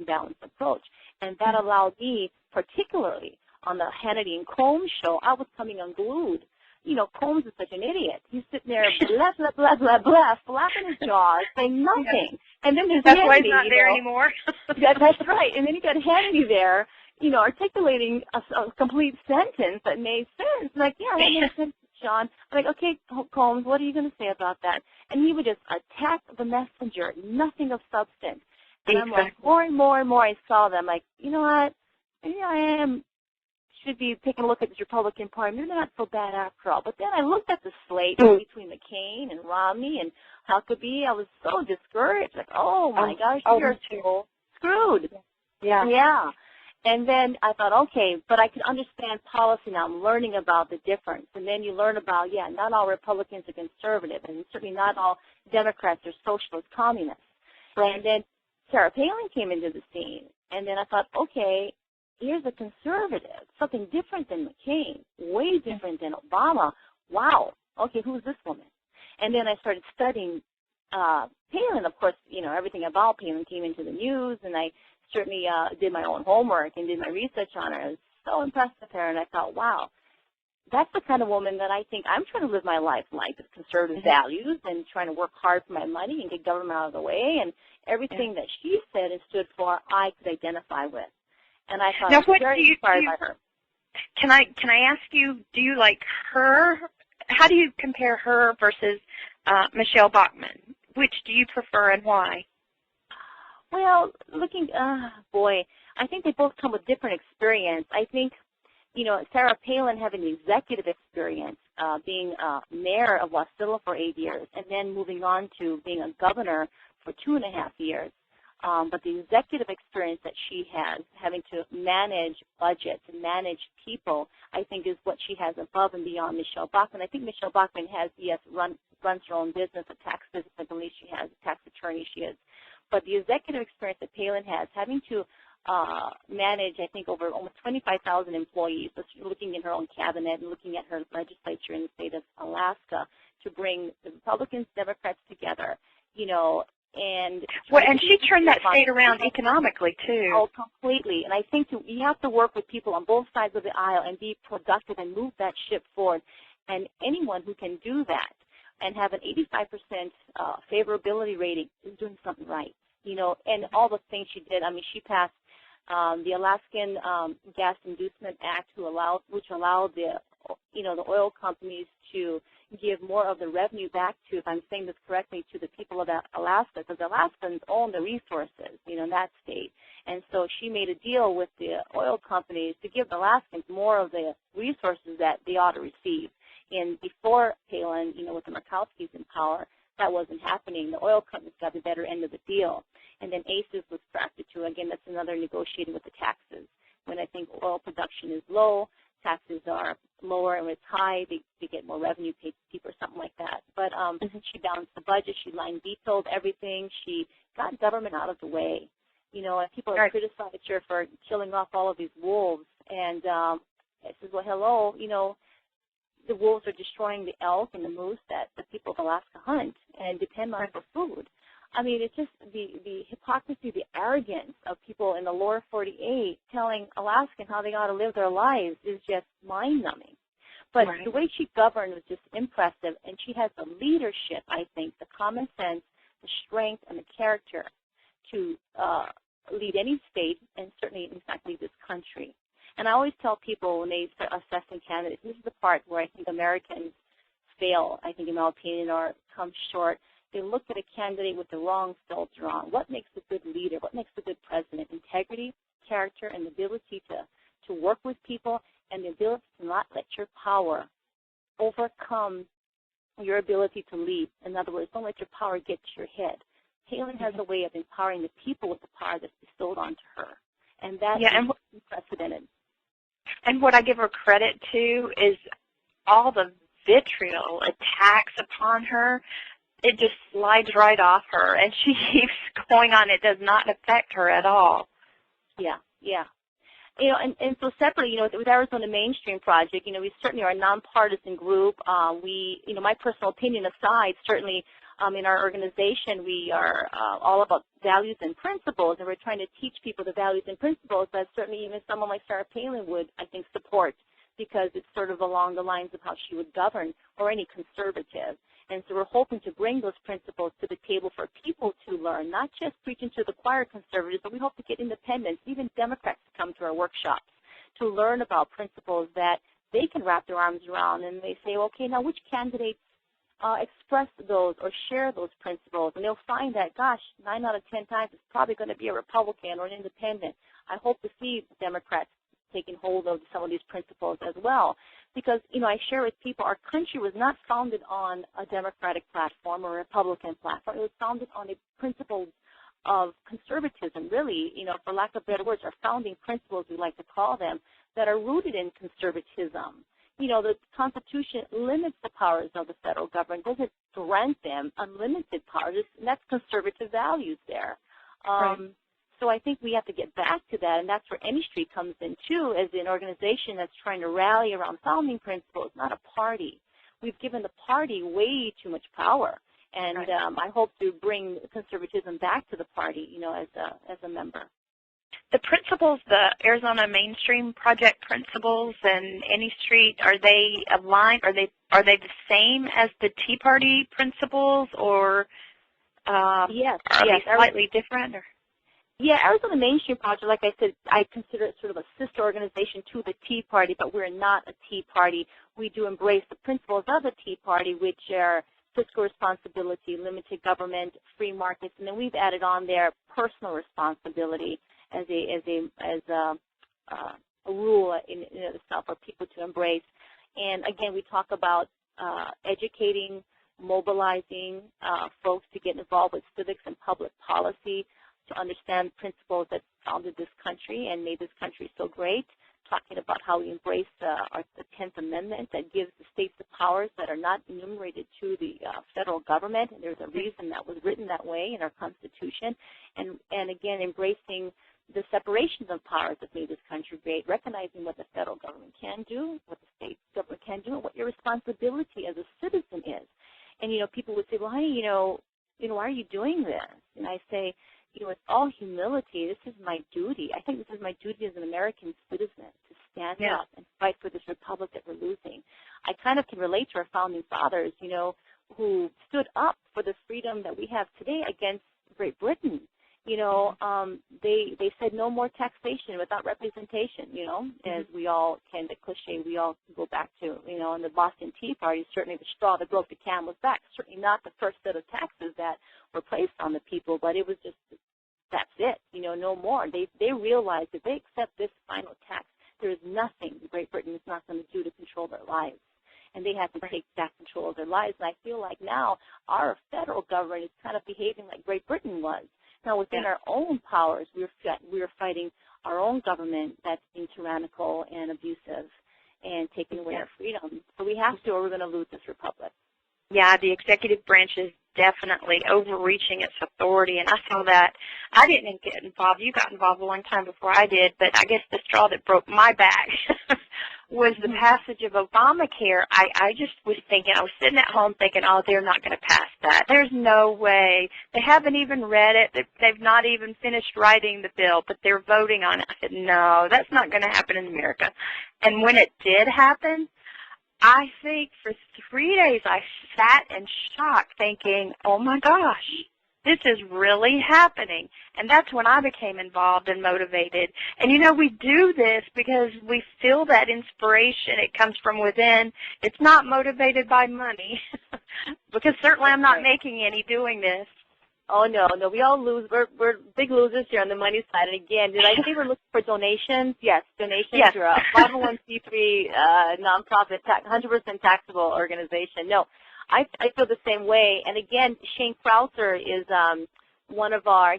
balanced approach. And that allowed me, particularly on the Hannity and Combs show, I was coming unglued. You know, Combs is such an idiot. He's sitting there, blah, blah, blah, blah, blah, flapping his jaws, saying nothing. And then there's That's Hannity, why he's not there anymore. That's right. And then you got Hannity there, you know, articulating a complete sentence that made sense. Like, yeah, that makes sense, Sean. I'm like, okay, Combs, what are you going to say about that? And he would just attack the messenger, nothing of substance. And I'm like, more and more and more I saw them, like, you know what, maybe I should be taking a look at this Republican Party. Maybe they're not so bad after all. But then I looked at the slate between McCain and Romney and Huckabee. I was so discouraged. Like, oh, my gosh, you're so screwed. Yeah. Yeah. And then I thought, okay, but I can understand policy now. I'm learning about the difference. And then you learn about, yeah, not all Republicans are conservative, and certainly not all Democrats are socialist communists. Right. And then Sarah Palin came into the scene. And then I thought, okay, here's a conservative, something different than McCain, way different than Obama. Wow. Okay, who's this woman? And then I started studying Palin. Of course, you know, everything about Palin came into the news, and I certainly did my own homework and did my research on her. I was so impressed with her, and I thought, wow, that's the kind of woman that I think I'm trying to live my life like, with conservative values and trying to work hard for my money and get government out of the way, and everything that she said and stood for, I could identify with. And I thought I was very inspired by her. Can I ask you, do you like her? How do you compare her versus Michelle Bachmann? Which do you prefer and why? Well, boy, I think they both come with different experience. I think, you know, Sarah Palin having the executive experience, being mayor of Wasilla for 8 years, and then moving on to being a governor for 2.5 years. But the executive experience that she has, having to manage budgets and manage people, I think is what she has above and beyond Michelle Bachmann. I think Michelle Bachmann has, yes, runs her own business, a tax business, I believe she has, a tax attorney she is. But the executive experience that Palin has, having to manage, I think, over almost 25,000 employees, so looking in her own cabinet and looking at her legislature in the state of Alaska to bring the Republicans, Democrats together, you know, and she turned that state around economically, too. Oh, completely. And I think you have to work with people on both sides of the aisle and be productive and move that ship forward. And anyone who can do that and have an 85% favorability rating is doing something right. You know, and all the things she did. I mean, she passed the Alaskan Gas Inducement Act, which allowed the oil companies to give more of the revenue back to, if I'm saying this correctly, to the people of Alaska, because Alaskans own the resources, you know, in that state. And so she made a deal with the oil companies to give the Alaskans more of the resources that they ought to receive. And before Palin, you know, with the Murkowskis in power, that wasn't happening. The oil companies got the better end of the deal. And then ACES was drafted too. Again, that's another negotiating with the taxes. When I think oil production is low, taxes are lower, and when it's high, they get more revenue paid to people or something like that. But she balanced the budget. She line vetoed everything. She got government out of the way. You know, and people have criticized her for killing off all of these wolves. And it says, well, hello, you know, the wolves are destroying the elk and the moose that the people of Alaska hunt and depend on for food. I mean, it's just the hypocrisy, the arrogance of people in the lower 48 telling Alaskan how they ought to live their lives is just mind-numbing. But the way she governed was just impressive, and she has the leadership, I think, the common sense, the strength, and the character to lead any state, and certainly, in fact, lead this country. And I always tell people when they start assessing candidates, this is the part where I think Americans fail, I think, in my opinion, or come short. They look at a candidate with the wrong filter on. What makes a good leader? What makes a good president? Integrity, character, and the ability to work with people, and the ability to not let your power overcome your ability to lead. In other words, don't let your power get to your head. Palin has a way of empowering the people with the power that's bestowed onto her, and that is unprecedented. And what I give her credit to is all the vitriol attacks upon her. It just slides right off her, and she keeps going on. It does not affect her at all. Yeah. You know, and so separately, you know, with Arizona Mainstream Project, you know, we certainly are a nonpartisan group. We, you know, my personal opinion aside, certainly In our organization, we are all about values and principles, and we're trying to teach people the values and principles that certainly even someone like Sarah Palin would, I think, support, because it's sort of along the lines of how she would govern, or any conservative. And so we're hoping to bring those principles to the table for people to learn, not just preaching to the choir conservatives, but we hope to get independents, even Democrats, to come to our workshops to learn about principles that they can wrap their arms around. And they say, okay, now which candidates express those or share those principles? And they'll find that, gosh, 9 out of 10 times it's probably going to be a Republican or an independent. I hope to see Democrats taking hold of some of these principles as well. Because, I share with people, our country was not founded on a Democratic platform or a Republican platform. It was founded on a principle of conservatism, really, for lack of better words, our founding principles, we like to call them, that are rooted in conservatism. The Constitution limits the powers of the federal government, doesn't grant them unlimited powers, and that's conservative values there. Right. So I think we have to get back to that, and that's where Any Street comes in, too, as an organization that's trying to rally around founding principles, not a party. We've given the party way too much power, and right. I hope to bring conservatism back to the party, as a member. The principles, the Arizona Mainstream Project principles and Any Street, are they aligned? Are they the same as the Tea Party principles, or yes, are they slightly different? Or? Yeah, Arizona Mainstream Project, like I said, I consider it sort of a sister organization to the Tea Party, but we're not a Tea Party. We do embrace the principles of the Tea Party, which are fiscal responsibility, limited government, free markets, and then we've added on there personal responsibility as a rule in itself for people to embrace. And again, we talk about educating, mobilizing folks to get involved with civics and public policy, to understand principles that founded this country and made this country so great, talking about how we embrace the 10th Amendment that gives the states the powers that are not enumerated to the federal government. And there's a reason that was written that way in our Constitution. And again, embracing the separations of powers that made this country great, recognizing what the federal government can do, what the state government can do, and what your responsibility as a citizen is. And, people would say, well, honey, why are you doing this? And I say, with all humility, this is my duty. I think this is my duty as an American citizen to stand up and fight for this republic that we're losing. I kind of can relate to our founding fathers, who stood up for the freedom that we have today against Great Britain. They said no more taxation without representation, as we all can, the cliche we all go back to, and the Boston Tea Party, certainly the straw that broke the camel's back, certainly not the first set of taxes that were placed on the people, but it was just, that's it, no more. They realized if they accept this final tax, there is nothing Great Britain is not going to do to control their lives. And they have to take back control of their lives. And I feel like now our federal government is kind of behaving like Great Britain was. Now, within our own powers, we're fighting our own government that's being tyrannical and abusive and taking away our freedom. So we have to, or we're going to lose this republic. Yeah, the executive branch is definitely overreaching its authority, and I saw that. I didn't get involved. You got involved a long time before I did, but I guess the straw that broke my back was the passage of Obamacare. I just was thinking, I was sitting at home thinking, oh, they're not going to pass that. There's no way. They haven't even read it. They've not even finished writing the bill, but they're voting on it. I said, no, that's not going to happen in America. And when it did happen, I think for 3 days I sat in shock thinking, oh, my gosh, this is really happening. And that's when I became involved and motivated. And, we do this because we feel that inspiration. It comes from within. It's not motivated by money because certainly I'm not making any doing this. Oh, no, we all lose. We're big losers here on the money side. And again, did I say we're looking for donations? Yes, donations. Yes. You're a 501c3 nonprofit, 100% taxable organization. No, I feel the same way. And again, Shane Krauser is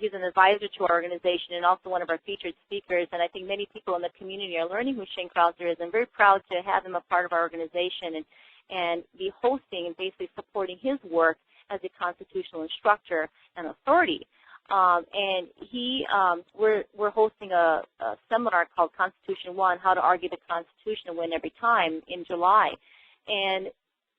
he's an advisor to our organization and also one of our featured speakers. And I think many people in the community are learning who Shane Krauser is. I'm very proud to have him a part of our organization and be hosting and basically supporting his work as a constitutional instructor and authority. And we're hosting a seminar called Constitution 1, How to Argue the Constitution and Win Every Time in July. And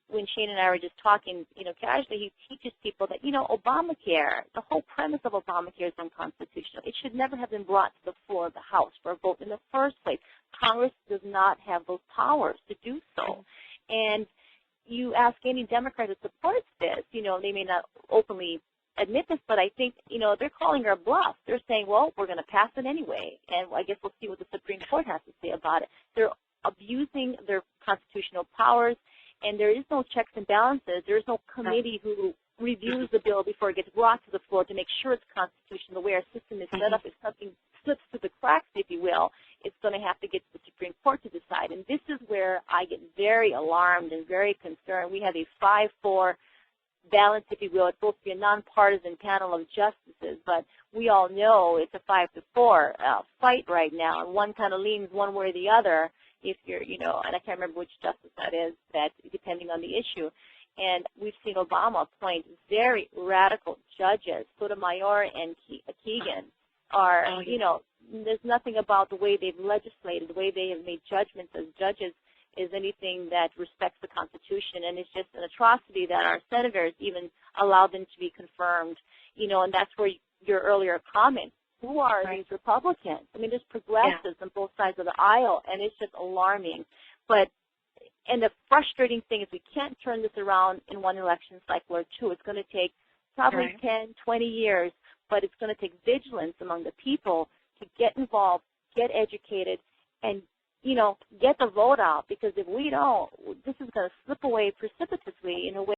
when Shane and I were just talking, casually, he teaches people that, Obamacare, the whole premise of Obamacare is unconstitutional. It should never have been brought to the floor of the House for a vote in the first place. Congress does not have those powers to do so. And you ask any Democrat who supports this, they may not openly admit this, but I think, they're calling her a bluff. They're saying, well, we're going to pass it anyway, and I guess we'll see what the Supreme Court has to say about it. They're abusing their constitutional powers, and there is no checks and balances. There is no committee who reviews the bill before it gets brought to the floor to make sure it's constitutional. The way our system is set up, if something slips through the cracks, if you will, it's going to have to get to the Supreme Court to decide. And this is where I get very alarmed and very concerned. We have a 5-4 balance, if you will. It's supposed to be a nonpartisan panel of justices, but we all know it's a 5-4 fight right now, and one kind of leans one way or the other. If you're, and I can't remember which justice that is, that depending on the issue. And we've seen Obama appoint very radical judges. Sotomayor and Keegan are, there's nothing about the way they've legislated, the way they have made judgments as judges is anything that respects the Constitution. And it's just an atrocity that our senators even allow them to be confirmed, and that's where your earlier comment. Who are these Republicans? I mean, there's progressives on both sides of the aisle, and it's just alarming. And the frustrating thing is we can't turn this around in one election cycle or two. It's going to take probably 10, 20 years, but it's going to take vigilance among the people to get involved, get educated, and, get the vote out. Because if we don't, this is going to slip away precipitously in a way